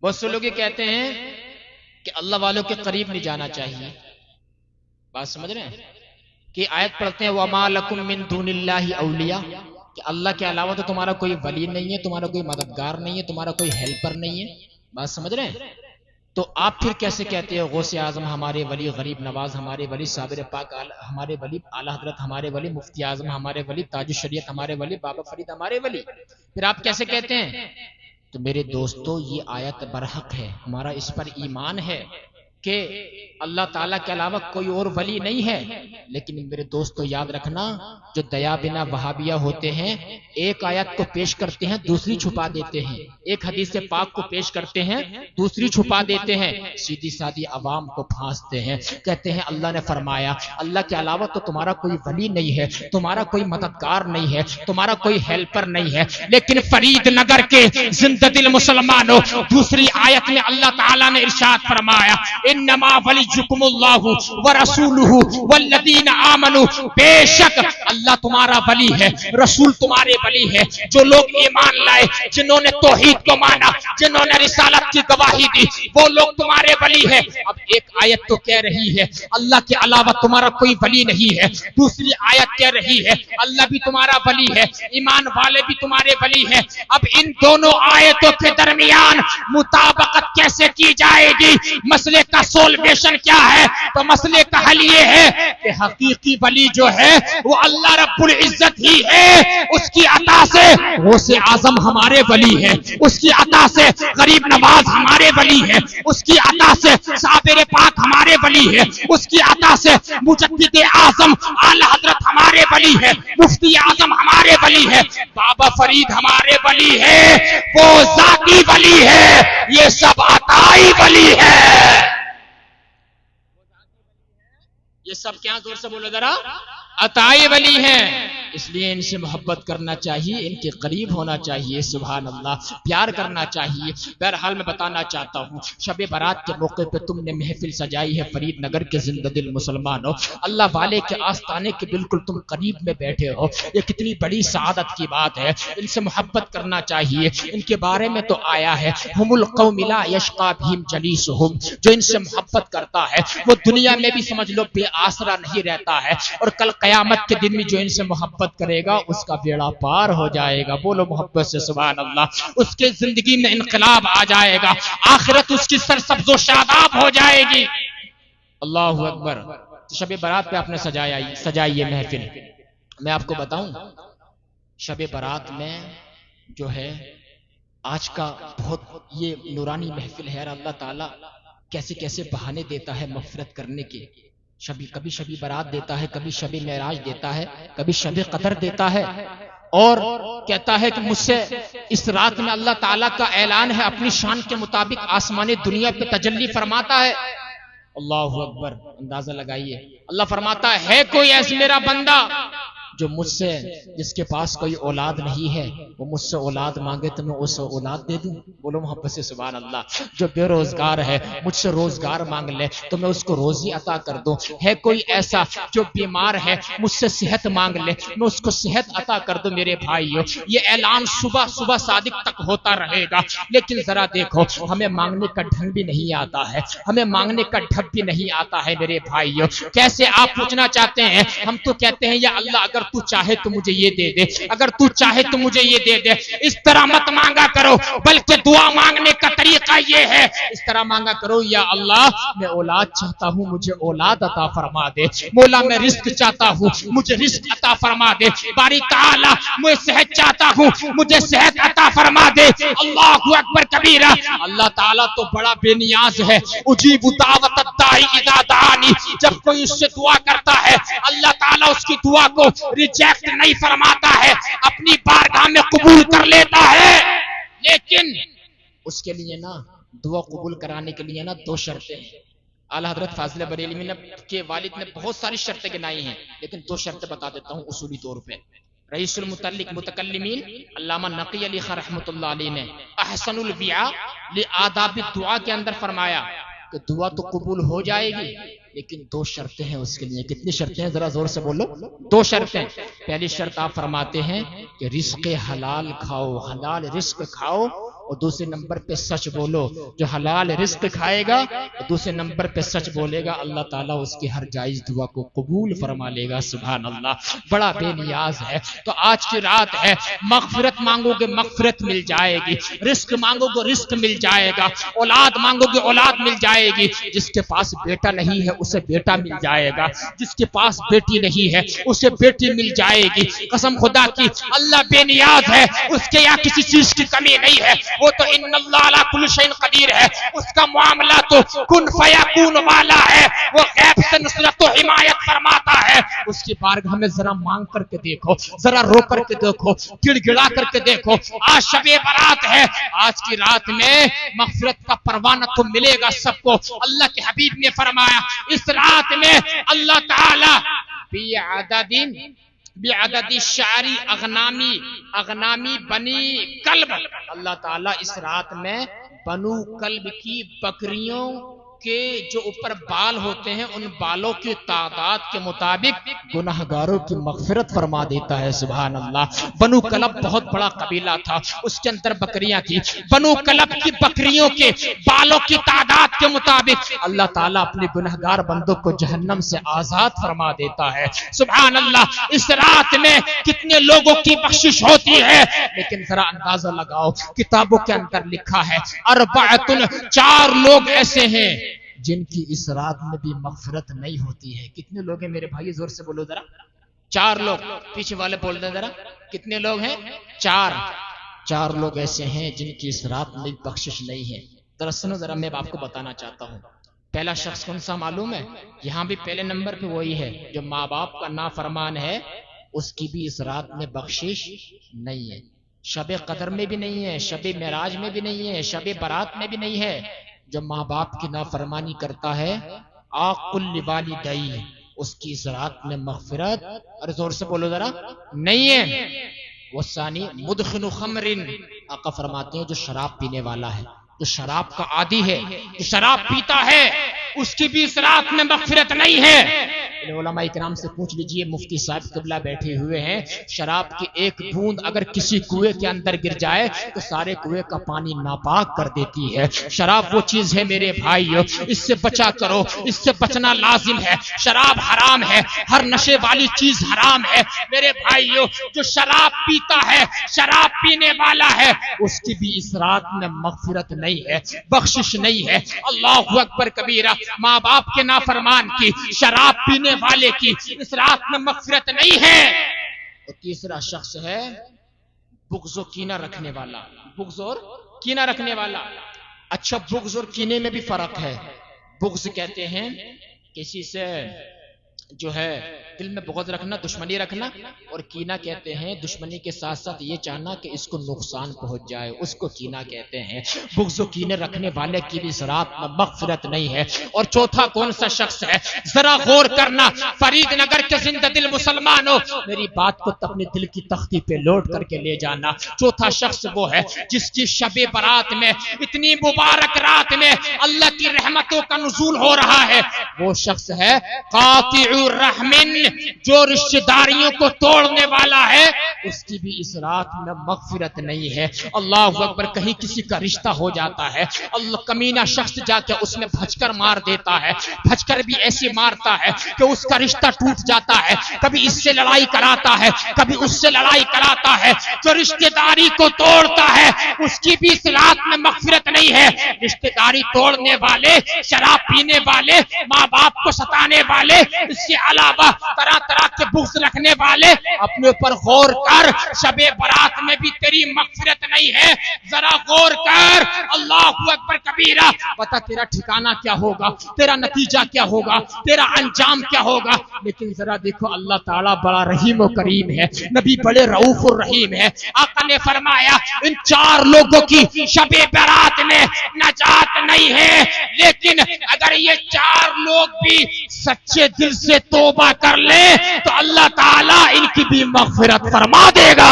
بہت سے لوگ یہ کہتے ہیں کہ اللہ والوں کے قریب نہیں جانا چاہیے. بات سمجھ رہے ہیں کہ آیت پڑھتے ہیں وَمَا لَكُم مِّن دُونِ اللَّهِ أَوْلِيَاءَ کہ اللہ کے علاوہ تو تمہارا کوئی ولی نہیں ہے، تمہارا کوئی مددگار نہیں ہے، تمہارا کوئی ہیلپر نہیں ہے. بات سمجھ رہے ہیں؟ تو آپ پھر کیسے کہتے ہیں غوث اعظم ہمارے ولی، غریب نواز ہمارے ولی، صابر پاک ہمارے ولی، اعلیٰ حضرت ہمارے ولی، مفتی اعظم ہمارے ولی، تاج الشریعت ہمارے ولی، بابا فرید ہمارے ولی، پھر آپ کیسے کہتے ہیں؟ تو میرے دوستو یہ آیت برحق ہے، ہمارا اس پر ایمان ہے کہ اللہ تعالیٰ کے علاوہ کوئی اور ولی نہیں ہے. لیکن میرے دوستو یاد رکھنا، جو دیا بنا وہابیہ ہوتے ہیں ایک آیت کو پیش کرتے ہیں دوسری چھپا دیتے ہیں، ایک حدیث پاک کو پیش کرتے ہیں دوسری چھپا دیتے ہیں، سیدھی سادھی عوام کو پھانستے ہیں، کہتے ہیں اللہ نے فرمایا. اللہ کے علاوہ تو تمہارا کوئی ولی نہیں ہے، تمہارا کوئی مددگار نہیں ہے، تمہارا کوئی ہیلپر نہیں ہے. لیکن فرید نگر کے زندہ دل مسلمانوں، دوسری آیت میں اللہ تعالیٰ نے ارشاد فرمایا انما ولیکم اللہ ورسولہ والذین آمنوا، بے شک اللہ تمہارا ولی ہے، رسول تمہارے ولی ہے. جو لوگ ایمان لائے، جنہوں نے توحید کو مانا، جنہوں نے رسالت کی گواہی دی، وہ لوگ تمہارے ولی ہے. اب ایک آیت تو کہہ رہی ہے اللہ کے علاوہ تمہارا کوئی ولی نہیں ہے، دوسری آیت کہہ رہی ہے اللہ بھی تمہارا ولی ہے، ایمان والے بھی تمہارے ولی ہے. اب ان دونوں آیتوں کے درمیان مطابقت کیسے کی جائے گی؟ مسئلے کا سولویشن کیا ہے؟ تو مسئلے کا حل یہ ہے کہ حقیقی ولی جو ہے وہ اللہ رب العزت ہی ہے، اس کی عطا سے غوث اعظم ہمارے ولی ہے، اس کی عطا سے غریب نواز ہمارے ولی ہے، اس کی عطا سے صابر پاک ہمارے ولی ہے، اس کی عطا سے مجدد اعظم اعلی حضرت ہمارے ولی ہے، مفتی اعظم ہمارے ولی ہے، بابا فرید ہمارے ولی ہے. وہ ذاتی ولی ہے، یہ سب عطائی ولی ہے. یہ سب کیا زور سے بولو ذرا، عطائی ولی ہیں. اس لیے ان سے محبت کرنا چاہیے، ان کے قریب ہونا چاہیے، سبحان اللہ، پیار کرنا چاہیے. بہرحال میں بتانا چاہتا ہوں شب برات کے موقع پہ تم نے محفل سجائی ہے فرید نگر کے زندہ دل مسلمانوں، اللہ والے کے آستانے کے بالکل تم قریب میں بیٹھے ہو، یہ کتنی بڑی سعادت کی بات ہے. ان سے محبت کرنا چاہیے. ان کے بارے میں تو آیا ہے ہم القوم لا یشقی بہم جلیسہم، جو ان سے محبت کرتا ہے وہ دنیا میں بھی سمجھ لو بے آسرا نہیں رہتا ہے، اور کل قیامت کے دن میں جو ان سے محبت کرے گا اس کا بیڑا پار ہو جائے گا. بولو محبت سے سبحان اللہ. اس کے زندگی میں انقلاب آ جائے گا، آخرت اس کی سرسبز و شاداب ہو جائے گی. اللہ اکبر. شب برات پہ آپ نے سجائی یہ محفل. میں آپ کو بتاؤں شب برات میں جو ہے آج کا بہت یہ نورانی محفل ہے، اللہ تعالیٰ کیسے کیسے بہانے دیتا ہے مغفرت کرنے کے. کبھی شبی برات دیتا ہے، کبھی شب معراج دیتا ہے، کبھی شب قدر دیتا ہے، اور کہتا ہے کہ مجھ سے اس رات میں اللہ تعالیٰ کا اعلان ہے اپنی شان کے مطابق آسمان دنیا پہ تجلی فرماتا ہے. اللہ اکبر. اندازہ لگائیے، اللہ فرماتا ہے کوئی ایسا میرا بندہ جو مجھ سے، جس کے پاس کوئی اولاد نہیں ہے، وہ مجھ سے اولاد مانگے تو میں اسے اولاد دے دوں. بولو محبت سے سبحان اللہ. جو بے روزگار ہے مجھ سے روزگار مانگ لے تو میں اس کو روزی عطا کر دوں. ہے کوئی ایسا جو بیمار ہے مجھ سے صحت مانگ لے میں اس کو صحت عطا کر دوں. میرے بھائیو یہ اعلان صبح صبح صادق تک ہوتا رہے گا. لیکن ذرا دیکھو ہمیں مانگنے کا ڈھنگ بھی نہیں آتا ہے، ہمیں مانگنے کا ڈھب بھی نہیں آتا ہے. میرے بھائیو کیسے آپ پوچھنا چاہتے ہیں؟ ہم تو کہتے ہیں یا اللہ اگر تو چاہے تو مجھے یہ دے دے، اگر تو چاہے تو مجھے یہ دے دے. اس طرح مت مانگا کرو، بلکہ دعا مانگنے کا طریقہ یہ ہے، اس طرح مانگا کرو یا اللہ میں اولاد چاہتا ہوں مجھے اولاد عطا فرما دے. مولا میں رزق چاہتا ہوں مجھے رزق عطا فرما دے. باری تعالی میں صحت چاہتا ہوں مجھے صحت عطا فرما دے. اللہ اکبر کبیرہ. اللہ تعالیٰ تو بڑا بے نیاز ہے. اجیب دعوت الداعی اذا دعانی، جب کوئی اس سے دعا کرتا ہے اللہ تعالیٰ اس کی دعا کو ریجیکٹ نہیں فرماتا ہے، اپنی بارگاہ میں قبول کر لیتا ہے. لیکن اس کے لیے نا دعا قبول کرانے کے لیے نا دو شرطیں ہیں. اعلیٰ حضرت فاضل بریلوی کے والد نے بہت ساری شرطیں گنائی ہیں، لیکن دو شرطیں بتا دیتا ہوں اصولی طور پہ. رئیس المتکلمین علامہ نقی علی خان رحمۃ اللہ علیہ نے احسن البیع لآداب الدعا کے اندر فرمایا کہ دعا تو قبول ہو جائے گی لیکن دو شرطیں ہیں اس کے لیے. کتنی شرطیں ہیں ذرا زور سے بولو؟ دو شرطیں. پہلی شرط آپ فرماتے ہیں کہ رزق حلال کھاؤ، حلال رزق کھاؤ اور دوسرے نمبر پہ سچ بولو. جو حلال رزق کھائے گا اور دوسرے نمبر پہ سچ بولے گا اللہ تعالیٰ اس کی ہر جائز دعا کو قبول فرما لے گا. سبحان اللہ. بڑا بے نیاز ہے. تو آج کی رات ہے, مغفرت مانگو گے مغفرت مل جائے گی, رزق مانگو گے رزق مل جائے گا, اولاد مانگو گے اولاد مل جائے گی. جس کے پاس بیٹا نہیں ہے اسے بیٹا مل جائے گا, جس کے پاس بیٹی نہیں ہے اسے بیٹی مل جائے گی. قسم خدا کی اللہ بے نیاز ہے, اس کے یہاں کسی چیز کی کمی نہیں ہے. وہ تو ان اللہ علی کل شیء قدیر ہے, اس کا معاملہ تو کن فیکون والا ہے. وہ غیب سے نصرت و حمایت فرماتا ہے. اس کی بارگاہ میں ذرا مانگ کر کے دیکھو, ذرا رو کر کے دیکھو, گڑ گڑا کر کے دیکھو. آج شب برات ہے, آج کی رات میں مغفرت کا پروانہ تو ملے گا سب کو. اللہ کے حبیب نے فرمایا اس رات میں اللہ تعالی بعدد شعری اغنامی بنی کلب, اللہ تعالیٰ اس رات میں بنو کلب کی بکریوں کے جو اوپر بال ہوتے ہیں ان بالوں کی تعداد کے مطابق گناہگاروں کی مغفرت فرما دیتا ہے. سبحان اللہ. بنو کلب بہت بڑا قبیلہ تھا, اس کے اندر بکریاں تھی. بنو کلب کی بکریوں کے بالوں کی تعداد کے مطابق اللہ تعالیٰ اپنے گناہگار بندوں کو جہنم سے آزاد فرما دیتا ہے. سبحان اللہ. اس رات میں کتنے لوگوں کی بخشش ہوتی ہے, لیکن ذرا اندازہ لگاؤ, کتابوں کے اندر لکھا ہے اربعۃ, 4 لوگ ایسے ہیں جن کی اس رات میں بھی مغفرت نہیں ہوتی ہے. کتنے لوگ ہیں میرے بھائی, زور سے بولو ذرا. 4 لوگ. پیچھے والے بول دیں ذرا, کتنے لوگ ہیں؟ 4 لوگ ایسے ہیں جن کی اس رات میں بخشش نہیں ہے. ذرا سنو, ذرا میں آپ کو بتانا چاہتا ہوں. پہلا شخص کون سا معلوم ہے؟ یہاں بھی پہلے نمبر پہ وہی ہے جو ماں باپ کا نافرمان ہے, اس کی بھی اس رات میں بخشش نہیں ہے. شب قدر میں بھی نہیں ہے, شب معراج میں بھی نہیں ہے, شب برات میں بھی نہیں ہے. جو ماں باپ کی نافرمانی کرتا ہے عاقل لوالدیہ, اس کی اس رات میں مغفرت, اور زور سے بولو ذرا, نہیں ہے. وہ ثانی مدخن خمر, آقا فرماتے ہیں جو شراب پینے والا ہے, جو شراب کا عادی ہے, جو شراب پیتا ہے, اس کی بھی اس رات میں مغفرت نہیں ہے. علماء اکرام سے پوچھ لیجئے, مفتی صاحب قبلہ بیٹھے ہوئے ہیں, شراب کی ایک بوند اگر کسی کنویں کے اندر گر جائے تو سارے کنویں کا پانی ناپاک کر دیتی ہے. شراب وہ چیز ہے میرے بھائیو, اس سے بچا کرو, اس سے بچنا لازم ہے. شراب حرام ہے, ہر نشے والی چیز حرام ہے میرے بھائیو. جو شراب پیتا ہے, شراب پینے والا ہے, اس کی بھی اس رات میں مغفرت نہیں ہے, بخشش نہیں ہے. اللہ اکبر کبیرہ. ماں باپ کے نافرمان کی, شراب پینے والے کی اس رات میں مغفرت نہیں ہے. اور تیسرا شخص ہے بغض و کینہ رکھنے والا. بغض اور کینہ رکھنے والا. اچھا, بغض اور کینے میں بھی فرق ہے. بغض کہتے ہیں کسی سے جو ہے دل میں بغض رکھنا, دشمنی رکھنا, اور کینہ کہتے ہیں دشمنی کے ساتھ ساتھ یہ چاہنا کہ اس کو نقصان پہنچ جائے, اس کو کینہ کہتے ہیں. بغض و کینے رکھنے والے کی بھی اس رات میں مغفرت نہیں ہے. اور چوتھا کون سا شخص ہے, ذرا غور کرنا فرید نگر کے زندہ دل مسلمانوں, میری بات کو اپنے دل کی تختی پہ لوٹ کر کے لے جانا. چوتھا شخص وہ ہے جس کی شب برات میں, اتنی مبارک رات میں اللہ کی رحمتوں کا نزول ہو رہا ہے. وہ شخص ہے قاطع الرحمن, جو رشتہ داریوں کو توڑنے والا ہے, اس کی بھی اس رات میں مغفرت نہیں ہے. اللہ اکبر. کہیں کسی کا رشتہ ہو جاتا ہے, اللہ کمینہ شخص جا کے اس میں بھجکر مار دیتا ہے, بھجکر بھی ایسی مارتا ہے کہ اس کا رشتہ ٹوٹ جاتا ہے. کبھی اس سے لڑائی کراتا ہے, کبھی اس سے لڑائی کراتا ہے. جو رشتہ داری کو توڑتا ہے اس کی بھی اس رات میں مغفرت نہیں ہے. رشتہ داری توڑنے والے, شراب پینے والے, ماں باپ کو ستانے والے, اس کے علاوہ طرح طرح کے بغض رکھنے والے, اپنے اوپر غور کر, شب برات میں بھی تیری مغفرت نہیں ہے. ذرا غور کر. اللہ اکبر کبیرہ. پتہ تیرا ٹھکانہ کیا ہوگا, تیرا نتیجہ کیا ہوگا, تیرا انجام کیا ہوگا. لیکن ذرا دیکھو اللہ تعالیٰ بڑا رحیم و کریم ہے, نبی بڑے رؤوف الرحیم ہے. آقا نے فرمایا ان 4 لوگوں کی شب برات میں نجات نہیں ہے, لیکن اگر یہ 4 لوگ بھی سچے دل سے توبہ کر لے تو اللہ تعالیٰ ان کی بھی مغفرت فرما دے گا.